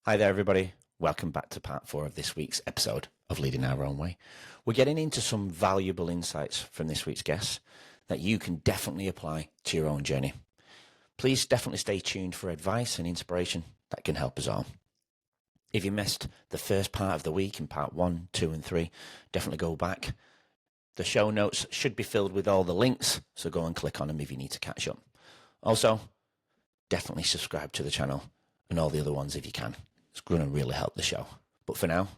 Hi there, everybody. Welcome back to part 4 of this week's episode of Leading Our Own Way. We're getting into some valuable insights from this week's guests that you can definitely apply to your own journey. Please definitely stay tuned for advice and inspiration that can help us all. If you missed the first part of the week in part 1, 2, and 3, definitely go back. The show notes should be filled with all the links, so go and click on them if you need to catch up. Also, definitely subscribe to the channel and all the other ones if you can. It's going to really help the show. But for now,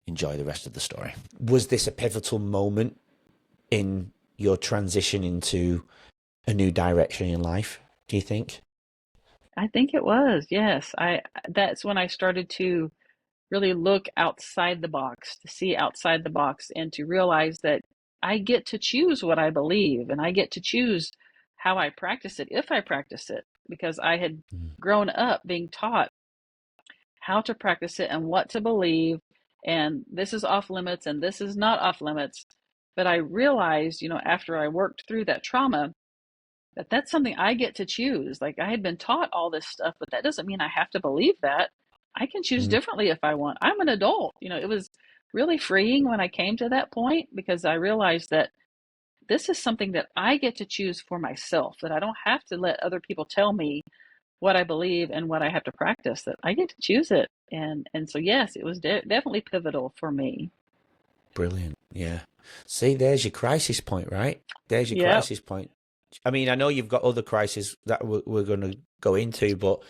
enjoy the rest of the story. Was this a pivotal moment in your transition into a new direction in life, do you think? I think it was, yes. That's when I started to really look outside the box, to see outside the box and to realize that I get to choose what I believe and I get to choose how I practice it, if I practice it, because I had grown up being taught how to practice it and what to believe, and this is off limits and this is not off limits. But I realized, after I worked through that trauma, that that's something I get to choose. Like I had been taught all this stuff, but that doesn't mean I have to believe that. I can choose Mm. differently if I want. I'm an adult. It was really freeing when I came to that point because I realized that this is something that I get to choose for myself, that I don't have to let other people tell me what I believe and what I have to practice, that I get to choose it. And so yes, it was definitely pivotal for me. Brilliant. Yeah. See, there's your crisis point, right? There's your Yep. crisis point. I mean, I know you've got other crises that we're going to go into, but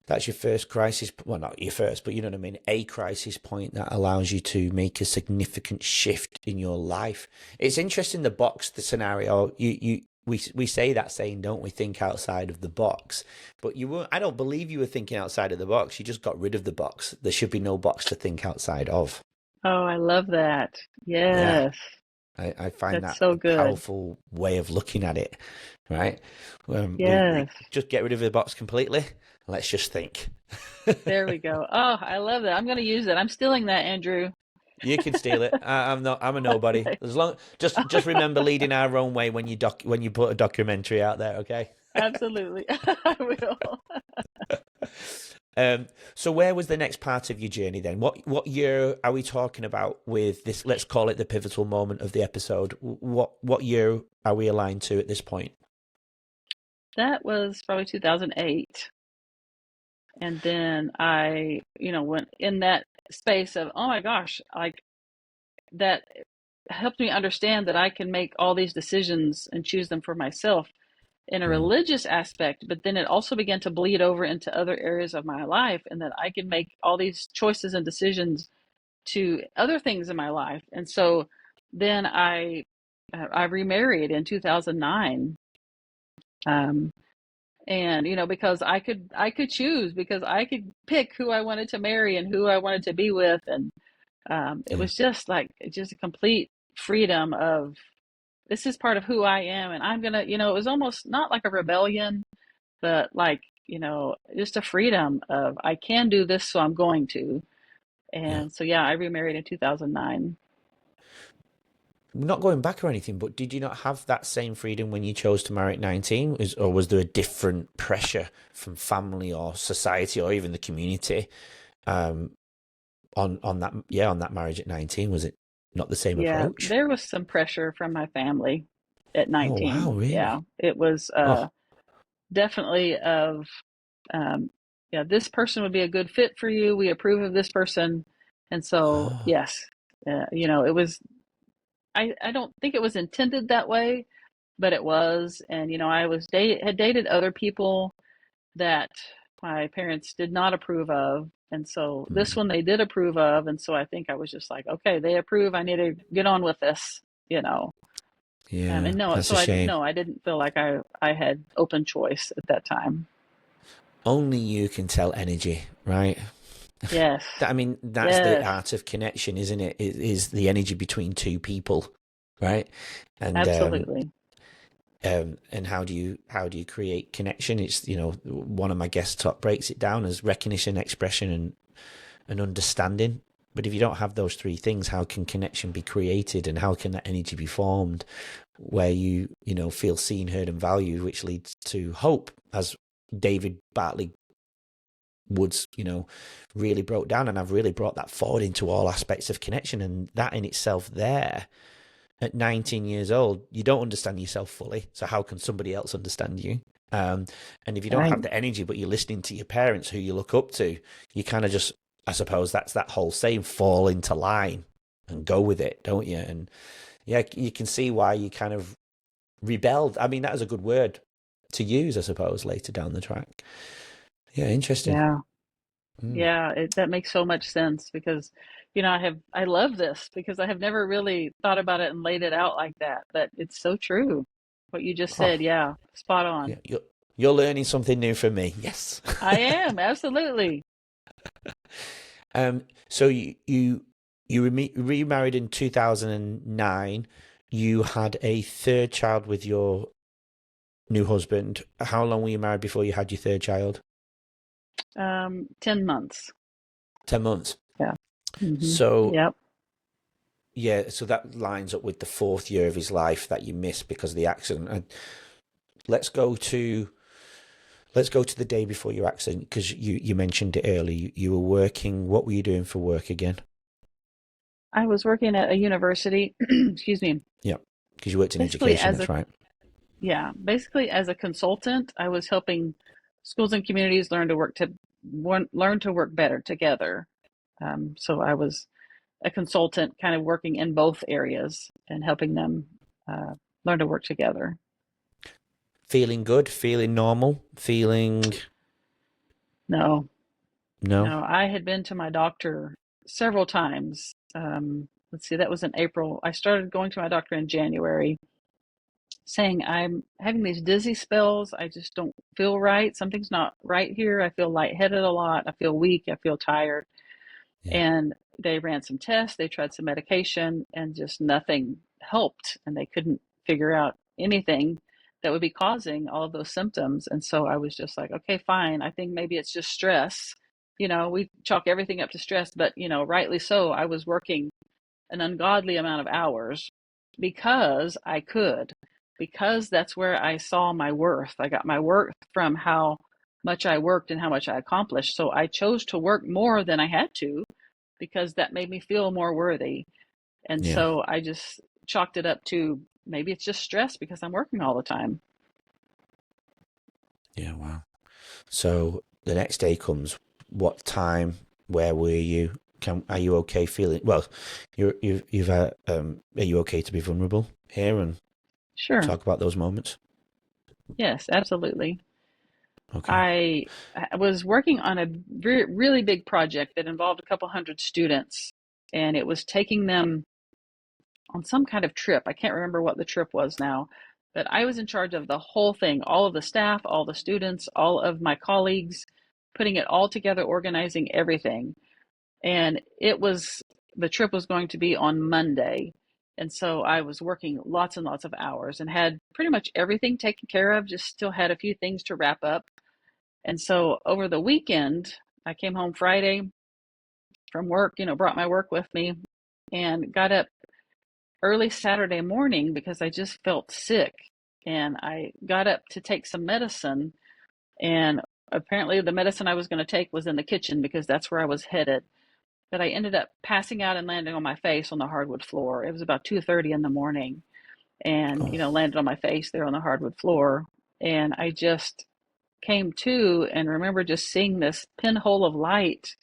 that's your first crisis. Well, not your first, but you know what I mean? A crisis point that allows you to make a significant shift in your life. It's interesting, the scenario. We say that saying, don't we? Think outside of the box. But you were, I don't believe you were thinking outside of the box. You just got rid of the box. There should be no box to think outside of. Oh, I love that. Yeah. Yes. I find That's that so a good. powerful way of looking at it, right? We Yes. just get rid of the box completely. Let's just think. There we go. Oh, I love that. I'm going to use it. I'm stealing that, Andrew. You can steal it. I'm not. I'm a nobody. Okay. As long, just remember leading our own way when when you put a documentary out there. Okay. Absolutely. I will. So where was the next part of your journey then? What year are we talking about with this? Let's call it the pivotal moment of the episode. What year are we aligned to at this point? That was probably 2008. And then I, went in that space of, oh my gosh, like that helped me understand that I can make all these decisions and choose them for myself in a Mm, religious aspect, but then it also began to bleed over into other areas of my life, and that I can make all these choices and decisions to other things in my life. And so then I remarried in 2009. Um, and because I could choose, because I could pick who I wanted to marry and who I wanted to be with, and it yeah. was just a complete freedom of, this is part of who I am, and I'm gonna, it was almost not like a rebellion, but like, just a freedom of, I can do this, so I'm going to. Yeah. And so yeah, I remarried in 2009. Not going back or anything, but did you not have that same freedom when you chose to marry at 19? Or was there a different pressure from family or society or even the community um, on that? Yeah, on that marriage at 19, was it not the same Yeah, approach? there was some pressure from my family at Oh wow, 19. Yeah, really? it was Oh, definitely of, um, yeah, this person would be a good fit for you. We approve of this person. And so, oh. yes, it was, I don't think it was intended that way, but it was. And, had dated other people that my parents did not approve of. And so this Mm. one they did approve of. And so I think I was just like, okay, they approve. I need to get on with this, you know. Yeah, And no, that's so a shame. I didn't feel like I had open choice at that time. Only you can tell energy, right? Yes, I mean, that's the yes, art of connection, isn't it? It is the energy between two people, right? And absolutely. and how do you create connection? It's one of my guest top breaks it down as recognition, expression, and understanding. But if you don't have those three things, how can connection be created, and how can that energy be formed where you feel seen, heard, and valued, which leads to hope, as David Bartley Woods, really broke down, and I've really brought that forward into all aspects of connection, and that in itself there at 19 years old, you don't understand yourself fully. So how can somebody else understand you? And if you don't Right. have the energy, but you're listening to your parents who you look up to, you kind of just, I suppose that's that whole saying, fall into line and go with it, don't you? And yeah, you can see why you kind of rebelled. I mean, that is a good word to use, I suppose, later down the track. Yeah, interesting. Yeah. Mm. Yeah, that makes so much sense because, I love this because I have never really thought about it and laid it out like that, but it's so true. What you just Oh, said, yeah, spot on. yeah, you're learning something new from me. Yes. I am, absolutely. So you remarried in 2009. You had a third child with your new husband. How long were you married before you had your third child? 10 months. 10 months. Yeah. So Yep. yeah, so that lines up with the fourth year of his life that you missed because of the accident. And let's go to let's go to the day before your accident, because you mentioned it earlier. You were working. What were you doing for work again? I was working at a university, excuse me, Yeah, because you worked in basically education. as That's a right. yeah, basically as a consultant. I was helping schools and communities learn to work better together. So I was a consultant, kind of working in both areas and helping them uh, learn to work together. Feeling good, feeling normal, feeling No, no. no, I had been to my doctor several times. Let's see, that was in April. I started going to my doctor in January, saying I'm having these dizzy spells. I just don't feel right. Something's not right here. I feel lightheaded a lot. I feel weak. I feel tired. Yeah, And they ran some tests, they tried some medication, and just nothing helped. And they couldn't figure out anything that would be causing all of those symptoms. And so I was just like, okay, fine. I think maybe it's just stress. We chalk everything up to stress, but, rightly so. I was working an ungodly amount of hours because I could, because that's where I saw my worth. I got my worth from how much I worked and how much I accomplished. So I chose to work more than I had to because that made me feel more worthy. And yeah, so I just chalked it up to maybe it's just stress because I'm working all the time. yeah. Wow. So the next day comes. What time? Where were you? Are you okay feeling well? You've are you okay to be vulnerable here and Sure. talk about those moments? Yes, absolutely. Okay. I was working on a really big project that involved a couple hundred students, and it was taking them on some kind of trip. I can't remember what the trip was now, but I was in charge of the whole thing, all of the staff, all the students, all of my colleagues, putting it all together, organizing everything. And the trip was going to be on Monday. And so I was working lots and lots of hours and had pretty much everything taken care of, just still had a few things to wrap up. And so over the weekend, I came home Friday from work, brought my work with me and got up early Saturday morning because I just felt sick. And I got up to take some medicine, and apparently the medicine I was going to take was in the kitchen because that's where I was headed. But I ended up passing out and landing on my face on the hardwood floor. It was about 2:30 in the morning, and Oh, landed on my face there on the hardwood floor. And I just came to and remember just seeing this pinhole of light,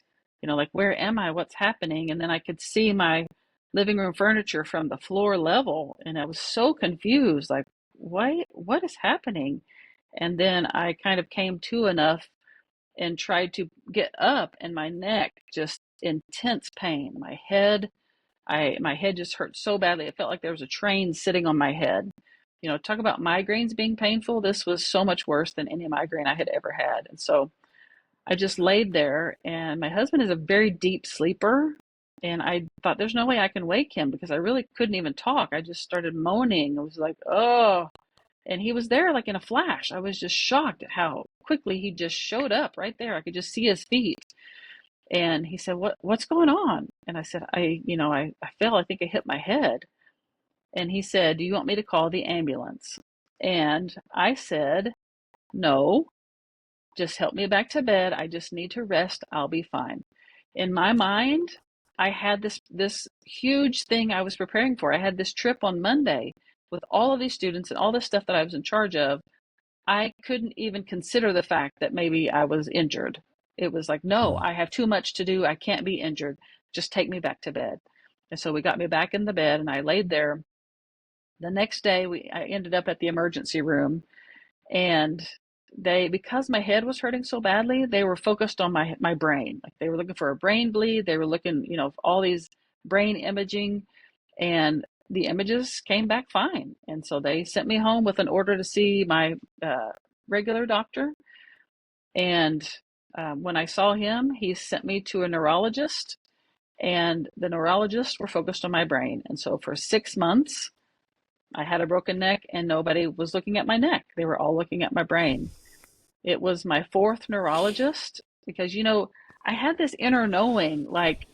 like, where am I? What's happening? And then I could see my living room furniture from the floor level. And I was so confused, like, what is happening? And then I kind of came to enough and tried to get up, and my neck just intense pain. My head just hurt so badly. It felt like there was a train sitting on my head. Talk about migraines being painful. This was so much worse than any migraine I had ever had. And so I just laid there, and my husband is a very deep sleeper. And I thought, there's no way I can wake him because I really couldn't even talk. I just started moaning. I was like, oh. And he was there like in a flash. I was just shocked at how quickly he just showed up right there. I could just see his feet. And he said, what's going on? And I said, I fell. I think I hit my head. And he said, do you want me to call the ambulance? And I said, no. Just help me back to bed. I just need to rest. I'll be fine. In my mind, I had this huge thing I was preparing for. I had this trip on Monday with all of these students and all this stuff that I was in charge of. I couldn't even consider the fact that maybe I was injured. It was like, no, Mm. I have too much to do. I can't be injured. Just take me back to bed. And so we got me back in the bed and I laid there. The next day I ended up at the emergency room, and because my head was hurting so badly, they were focused on my brain. Like they were looking for a brain bleed. They were looking, all these brain imaging, and the images came back fine. And so they sent me home with an order to see my regular doctor. And when I saw him, he sent me to a neurologist, and the neurologists were focused on my brain. And so for 6 months, I had a broken neck, and nobody was looking at my neck. They were all looking at my brain. It was my fourth neurologist because, I had this inner knowing, like,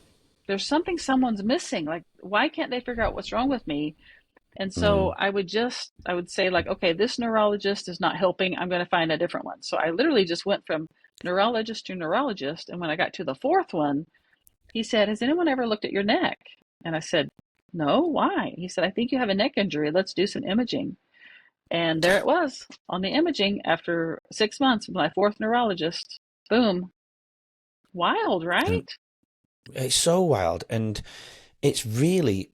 there's something someone's missing. Like, why can't they figure out what's wrong with me? And so Mm. I would say, like, okay, this neurologist is not helping. I'm going to find a different one. So I literally just went from neurologist to neurologist. And when I got to the fourth one, he said, has anyone ever looked at your neck? And I said, no, why? He said, I think you have a neck injury. Let's do some imaging. And there it was on the imaging after 6 months with my fourth neurologist. Boom. Wild, And right? it's so wild. And it's really,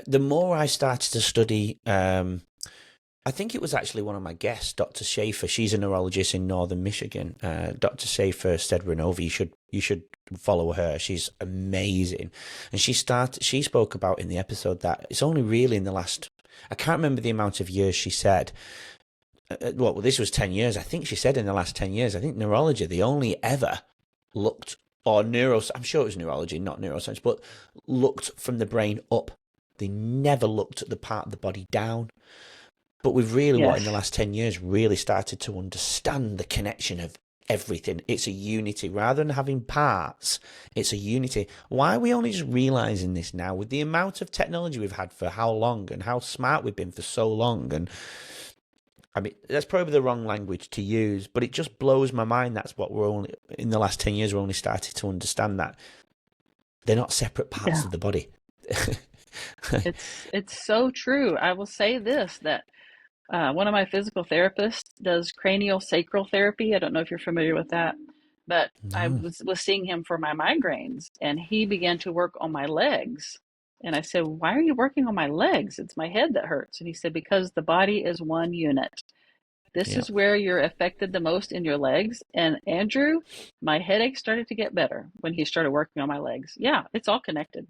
the more I started to study, I think it was actually one of my guests, Dr. Schaefer. She's a neurologist in northern Michigan. Dr. Schaefer said, Renova, you should follow her. She's amazing. And she spoke about in the episode that it's only really in the last, I can't remember the amount of years she said. Well, this was 10 years. I think she said in the last 10 years, I think neurology, they only ever looked, or I'm sure it was neurology, not neuroscience, but looked from the brain up. They never looked at the part of the body down. But we've really, in the Yes. last 10 years, really started to understand the connection of everything. It's a unity. Rather than having parts, it's a unity. Why are we only just realizing this now with the amount of technology we've had for how long and how smart we've been for so long? And I mean, that's probably the wrong language to use, but it just blows my mind. That's what we're only, in the last 10 years, we're only started to understand that they're not separate parts Yeah. of the body. It's so true. I will say this, that one of my physical therapists does cranial sacral therapy. I don't know if you're familiar with that, but I No. was seeing him for my migraines, and he began to work on my legs. And I said, why are you working on my legs? It's my head that hurts. And he said, because the body is one unit. This Yeah. is where you're affected the most, in your legs. And Andrew, my headache started to get better when he started working on my legs. Yeah, it's all connected.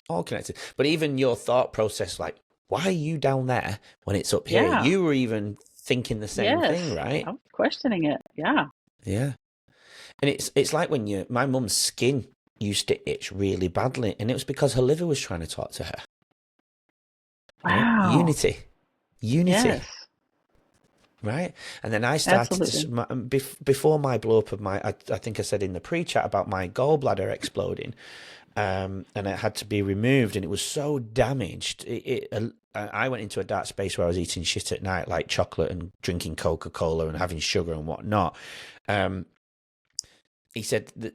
All connected. But even your thought process, like, why are you down there when it's up here? Yeah, You were even thinking the same thing, yes. right? I was questioning it. Yeah. Yeah. And it's like when my mum's skin used to itch really badly, and it was because her liver was trying to talk to her. Right? Wow. Unity. Unity. Yes, Right? And then I started absolutely. to, before my blow up of I think I said in the pre-chat about my gallbladder exploding, and it had to be removed, and it was so damaged. I went into a dark space where I was eating shit at night, like chocolate and drinking Coca-Cola and having sugar and whatnot. Um, he said that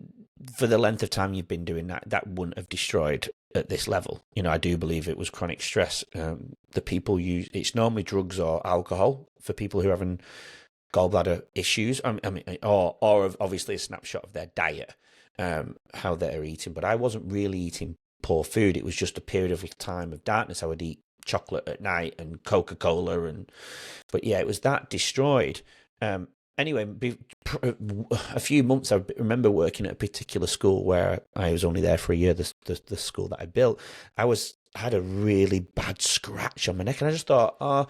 for the length of time you've been doing that, that wouldn't have destroyed at this level. I do believe it was chronic stress. The people use, it's normally drugs or alcohol for people who are having gallbladder issues. I mean, or obviously a snapshot of their diet, how they're eating. But I wasn't really eating poor food. It was just a period of time of darkness. I would eat chocolate at night and Coca-Cola, but yeah, it was that destroyed. Anyway, a few months, I remember working at a particular school where I was only there for a year, the school that I built. Had a really bad scratch on my neck, and I just thought, oh,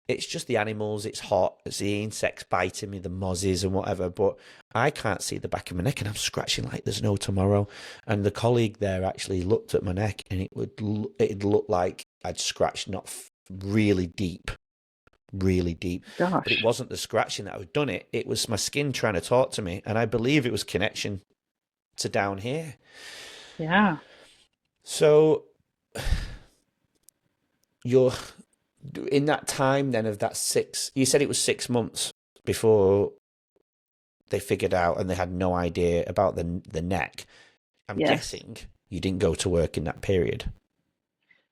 it's just the animals, it's hot, it's the insects biting me, the mozzies and whatever, but I can't see the back of my neck, and I'm scratching like there's no tomorrow. And the colleague there actually looked at my neck, and it'd look like I'd scratched not really deep, but it Gosh. wasn't the scratching that had done it. It was my skin trying to talk to me, and I believe it was connection to down here. Yeah. So you're in that time then of that you said it was 6 months. before they figured out and they had no idea about the neck. I'm Yes. guessing you didn't go to work in that period.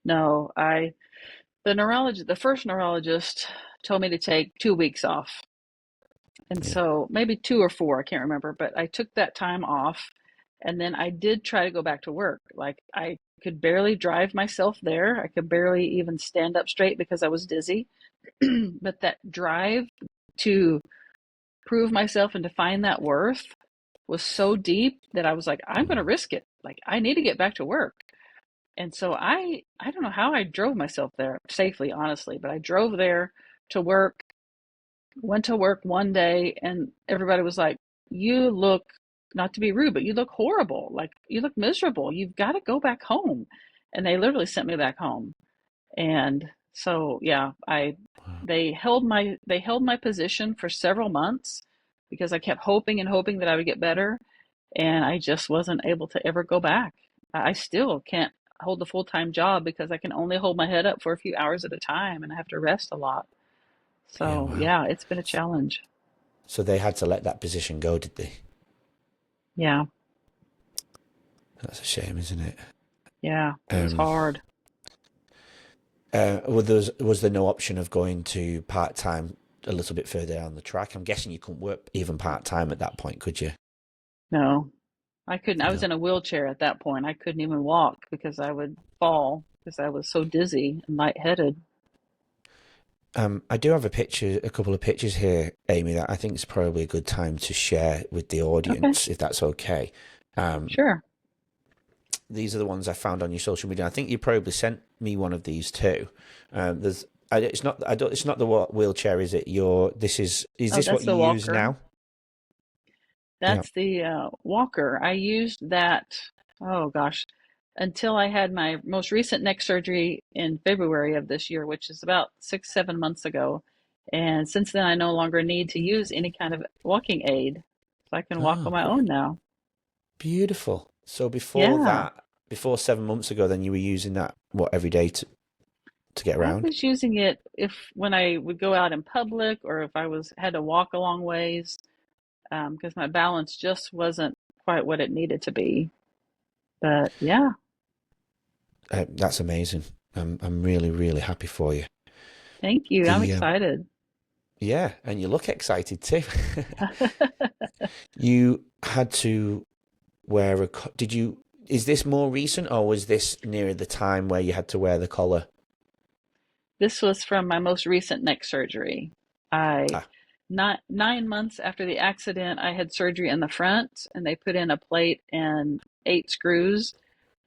No, the first neurologist told me to take 2 weeks off. And Yeah. so maybe 2 or 4, I can't remember, but I took that time off. And then I did try to go back to work. Like I could barely drive myself there. I could barely even stand up straight because I was dizzy. But that drive to prove myself and to find that worth was so deep that I was like, I'm going to risk it. Like I need to get back to work. And so I don't know how I drove myself there safely, honestly, but I drove there to work, went to work one day, and everybody was like, "You look, not to be rude, but you look horrible. Like you look miserable. You've got to go back home." And they literally sent me back home. And so yeah, I they held my position for several months because I kept hoping and hoping that I would get better, and I just wasn't able to ever go back. I still can't hold the full-time job because I can only hold my head up for a few hours at a time and I have to rest a lot. Yeah, So, wow. yeah, it's been a challenge. So they had to let that position go, did they? Yeah, That's a shame, isn't it? yeah, it was Um, hard. was there no option of going to part time a little bit further down the track? I'm guessing you couldn't work even part time at that point, could you? No, I couldn't. I was No. in a wheelchair at that point. I couldn't even walk because I would fall because I was so dizzy and lightheaded. I do have a couple of pictures here, Amy, that I think is probably a good time to share with the Okay, audience, if that's okay. Um, sure. these are the ones I found on your social media. I think you probably sent me one of these too. There's, it's not, it's not the wheelchair, is it? Is Oh, this what that's you the use walker. now? Yeah. That's the walker. I used that, oh gosh, until I had my most recent neck surgery in February of this year, which is about 6, 7 months ago. And since then, I no longer need to use any kind of walking aid. So I can walk on Oh, my own now. beautiful. So before Yeah, that, before 7 months ago, then you were using that what every day to get I around? was using it if when I would go out in public or if I was had to walk a long ways, because my balance just wasn't quite what it needed to be. But yeah, That's amazing. I'm really really happy for you. thank you. I'm The excited. Yeah, and you look excited too. You had to wear a. Did you? Is this more recent, or was this near the time where you had to wear the collar? This was from my most recent neck surgery. I Ah, not 9 months after the accident, I had surgery in the front, and they put in a plate and 8 screws.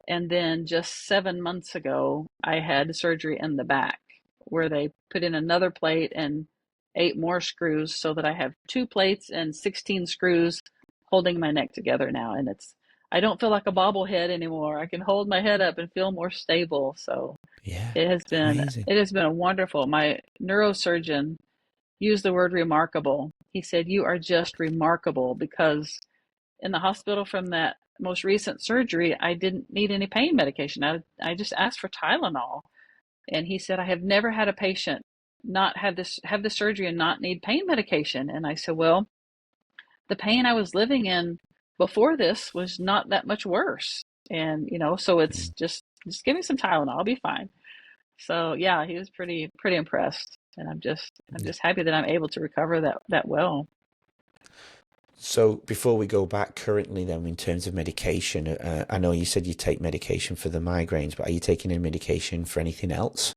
And then just 7 months ago, I had surgery in the back, where they put in another plate and 8 more screws, so that I have 2 plates and 16 screws holding my neck together now. And I don't feel like a bobblehead anymore. I can hold my head up and feel more stable. So yeah, it has been amazing. it has been a wonderful. My neurosurgeon used the word remarkable. He said, "You are just remarkable," because in the hospital from that most recent surgery, I didn't need any pain medication. I just asked for Tylenol, and he said, "I have never had a patient not have the surgery and not need pain medication." And I said, "Well, the pain I was living in before this was not that much worse, and so it's Mm. just give me some Tylenol, I'll be fine." So yeah, he was pretty impressed, and I'm Yeah. just happy that I'm able to recover that well. So before we go back currently, then in terms of medication, I know you said you take medication for the migraines, but are you taking any medication for anything else?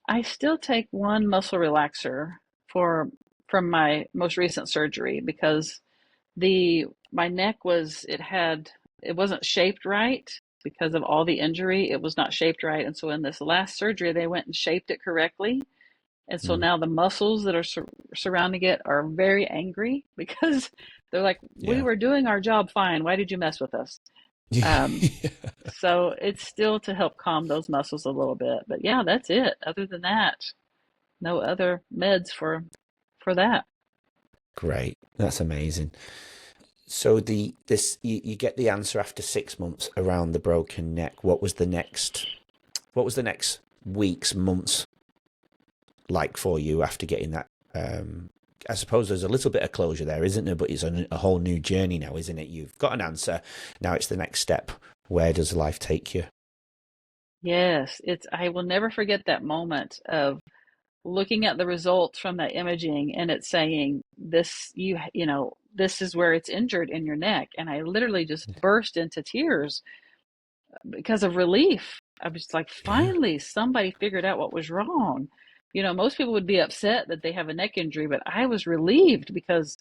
I still take one muscle relaxer for from my most recent surgery because the my neck it wasn't shaped right because of all the injury. It was not shaped right, and so in this last surgery they went and shaped it correctly. And so Mm. now the muscles that are surrounding it are very angry because they're like, "We Yeah. were doing our job fine. Why did you mess with us?" Um, Yeah. so it's still to help calm those muscles a little bit. But yeah, that's it. Other than that, no other meds for that. Great. That's amazing. So you get the answer after 6 months around the broken neck. What was the next weeks, months like for you after getting that I suppose there's a little bit of closure there, isn't there? But it's a whole new journey now, isn't it? You've got an answer. Now it's the next step. Where does life take you? Yes, I will never forget that moment of looking at the results from that imaging and it saying this, you know, this is where it's injured in your neck. And I literally just burst into tears because of relief. I was like, Yeah. finally, somebody figured out what was wrong. You know, most people would be upset that they have a neck injury, but I was relieved because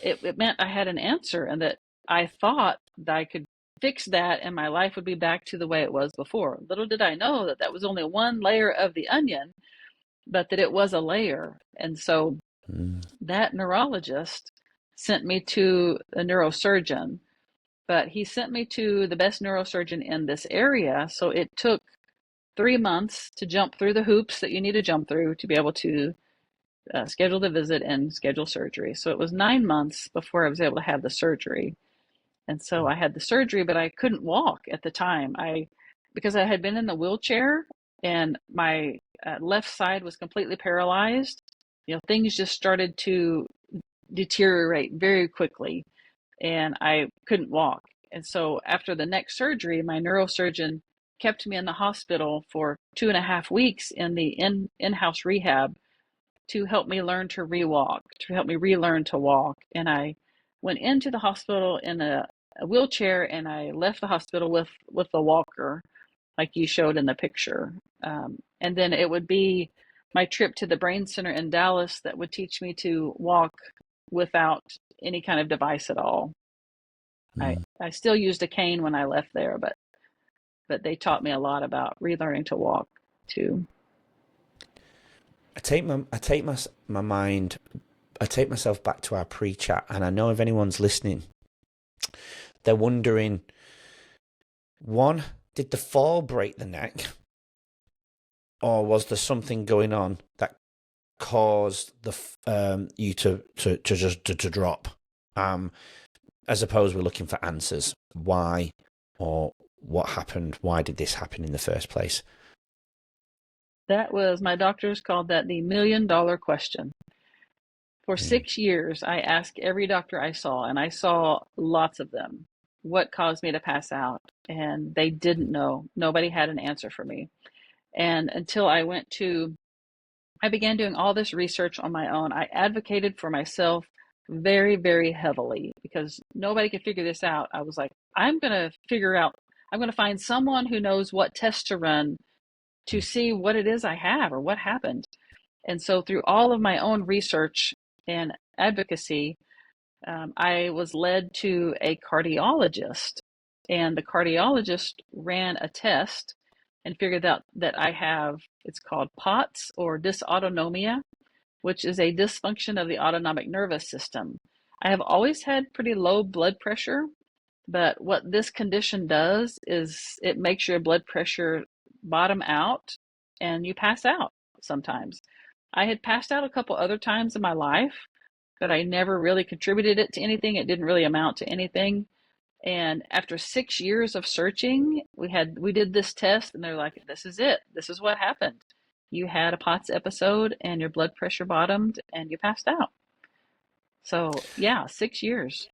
it meant I had an answer and that I thought that I could fix that and my life would be back to the way it was before. Little did I know that that was only one layer of the onion, but that it was a layer. And so Mm. that neurologist sent me to a neurosurgeon, but he sent me to the best neurosurgeon in this area. So it took 3 months to jump through the hoops that you need to jump through to be able to schedule the visit and schedule surgery. So it was 9 months before I was able to have the surgery. And so I had the surgery, but I couldn't walk at the time. Because I had been in the wheelchair and my left side was completely paralyzed. You know, things just started to deteriorate very quickly and I couldn't walk. And so after the next surgery, my neurosurgeon kept me in the hospital for 2.5 weeks in the in-house rehab to help me learn to rewalk, to help me relearn to walk. And I went into the hospital in a wheelchair, and I left the hospital with a walker, like you showed in the picture. And then it would be my trip to the brain center in Dallas that would teach me to walk without any kind of device at all. I, Mm. I still used a cane when I left there, but they taught me a lot about relearning to walk too. My mind, I take myself back to our pre-chat, and I know if anyone's listening, they're wondering, one, did the fall break the neck, or was there something going on that caused you to drop? I suppose we're looking for answers. Why or what happened? Why did this happen in the first place? That was, my doctors called that the $1 million question. For Mm. 6 years, I asked every doctor I saw, and I saw lots of them, what caused me to pass out. And they didn't know. Nobody had an answer for me. And until I began doing all this research on my own. I advocated for myself very, very heavily because nobody could figure this out. I was like, I'm going to find someone who knows what tests to run to see what it is I have or what happened. And so, through all of my own research and advocacy, I was led to a cardiologist, and the cardiologist ran a test and figured out that I have, it's called POTS or dysautonomia, which is a dysfunction of the autonomic nervous system. I have always had pretty low blood pressure, but what this condition does is it makes your blood pressure bottom out and you pass out sometimes. I had passed out a couple other times in my life, but I never really contributed it to anything. It didn't really amount to anything. And after 6 years of searching, we did this test and they're like, this is it. This is what happened. You had a POTS episode and your blood pressure bottomed and you passed out. So yeah, 6 years.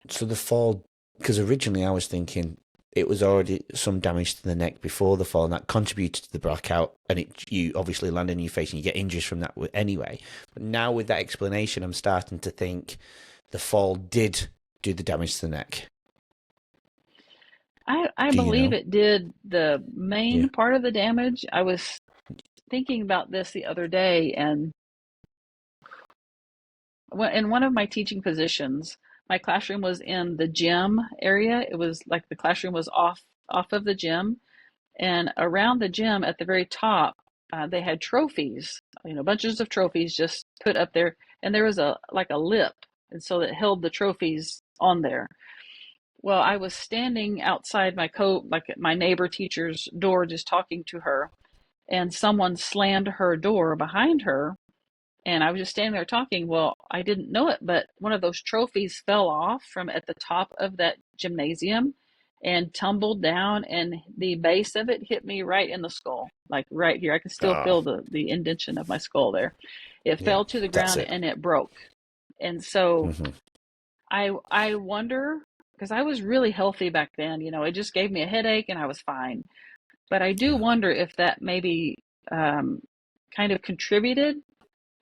So the fall, because originally I was thinking it was already some damage to the neck before the fall, and that contributed to the blackout. And you obviously land on your face and you get injuries from that anyway. But now with that explanation, I'm starting to think the fall did do the damage to the neck. I Do you believe know? it did the Yeah. main part of the damage. I was thinking about this the other day, and in one of my teaching positions, my classroom was in the gym area. It was like the classroom was off of the gym, and around the gym at the very top, they had trophies, bunches of trophies just put up there, and there was a lip, and so it held the trophies on there. Well, I was standing outside like my neighbor teacher's door, just talking to her, and someone slammed her door behind her, and I was just standing there talking. Well, I didn't know it, but one of those trophies fell off from at the top of that gymnasium and tumbled down, and the base of it hit me right in the skull, like right here. I can still Oh, feel the indentation of my skull there. It Yeah, fell to the that's ground it. and it broke. And so Hmm. I wonder, because I was really healthy back then, it just gave me a headache and I was fine. But I do Yeah. wonder if that maybe um, kind of contributed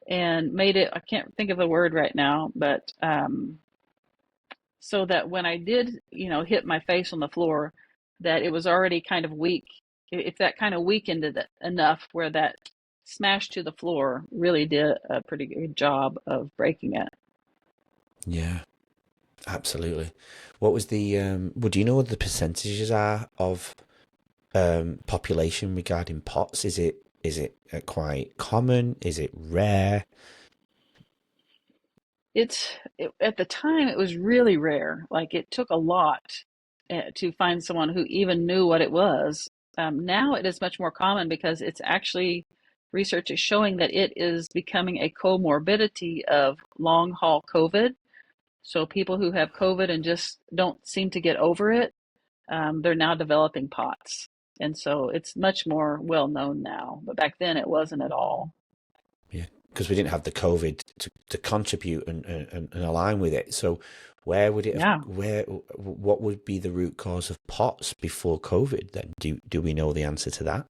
and made it, I can't think of the word right now, but so that when I did, hit my face on the floor, that it was already kind of weak. If that kind of weakened it enough where that smash to the floor really did a pretty good job of breaking it. Yeah, absolutely. What was the well, do you know what the percentages are of population regarding POTS? Is it quite common? Is it rare? At the time it was really rare. Like it took a lot to find someone who even knew what it was. Now it is much more common because it's actually research is showing that it is becoming a comorbidity of long haul COVID. So people who have COVID and just don't seem to get over it, they're now developing POTS. And so it's much more well known now, but back then it wasn't at all. Yeah, because we didn't have the COVID to contribute and align with it. So where would it have, Yeah. what would be the root cause of POTS before COVID then? Do we know the answer to that?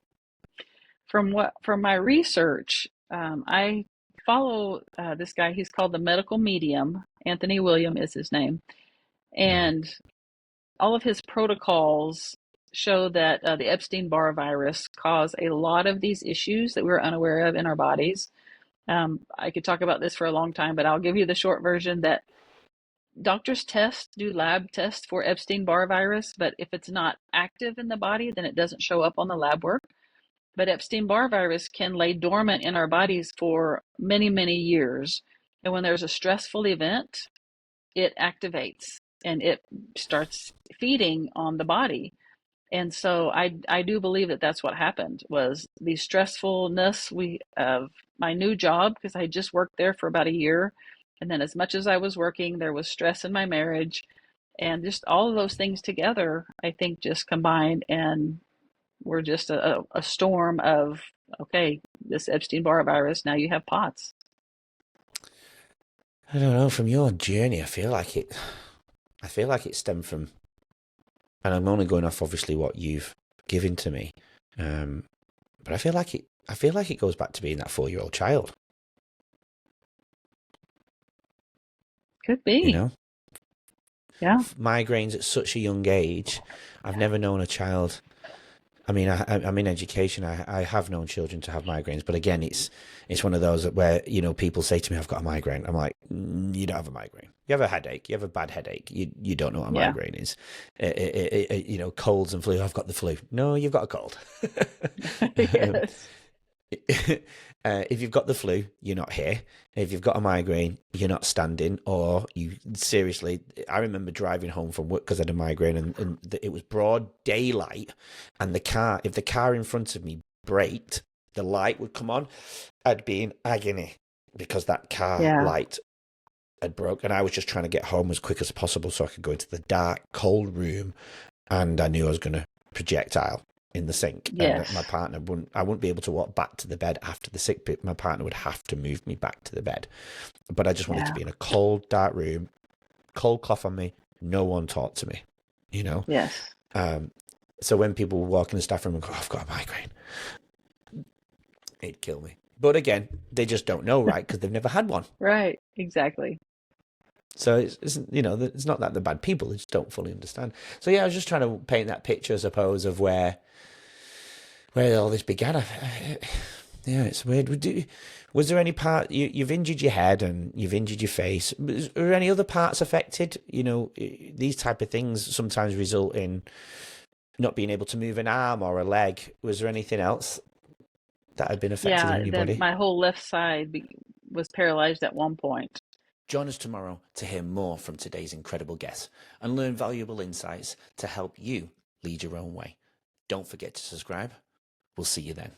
From my research, I follow this guy. He's called the medical medium. Anthony William is his name, Hmm. and all of his protocols show that the Epstein-Barr virus caused a lot of these issues that we were unaware of in our bodies. I could talk about this for a long time, but I'll give you the short version that doctors do lab tests for Epstein-Barr virus, but if it's not active in the body, then it doesn't show up on the lab work. But Epstein-Barr virus can lay dormant in our bodies for many, many years. And when there's a stressful event, it activates and it starts feeding on the body. And so I do believe that that's what happened was the stressfulness we of my new job because I just worked there for about a year. And then as much as I was working, there was stress in my marriage and just all of those things together, I think just combined and we're just a storm of, okay, this Epstein-Barr virus, now you have POTS. I don't know. From your journey, I feel like it stemmed from, and I'm only going off obviously what you've given to me, um, but I feel like it goes back to being that 4-year-old child. Could You be. know, Yeah. migraines at such a young age. I've never known a child. I mean, I'm in education. I have known children to have migraines, but again, it's one of those where people say to me, "I've got a migraine." I'm like, "You don't have a migraine. You have a headache. You have a bad headache. You don't know what a Yeah. migraine is. Colds and flu. I've got the flu. No, you've got a cold." um, Yes. if you've got the flu, you're not here. If you've got a migraine, you're not standing. Or you seriously, I remember driving home from work because I had a migraine and it was broad daylight. And if the car in front of me braked, the light would come on. I'd be in agony because that car Yeah. light had broke. And I was just trying to get home as quick as possible so I could go into the dark, cold room. And I knew I was going to projectile in the sink, and my Yes. partner I wouldn't be able to walk back to the bed after the sick bit. My partner would have to move me back to the bed, but I just wanted to Yeah. be in a cold dark room, cold cloth on me, no one talk to me, Yes. um so when people would walk in the staff room and go, "I've got a migraine," it'd kill me. But again, they just don't know, right? Because they've never had one. Right. Exactly. So it's not that they're bad people, they just don't fully understand. So yeah, I was just trying to paint that picture, I suppose, of where all this began. Yeah, it's weird. Was there any part you've injured your head and you've injured your face? Are there any other parts affected? These type of things sometimes result in not being able to move an arm or a leg. Was there anything else that had been affected Yeah. in your Then body? my whole left side was paralyzed at one point. Join us tomorrow to hear more from today's incredible guests and learn valuable insights to help you lead your own way. Don't forget to subscribe. We'll see you then.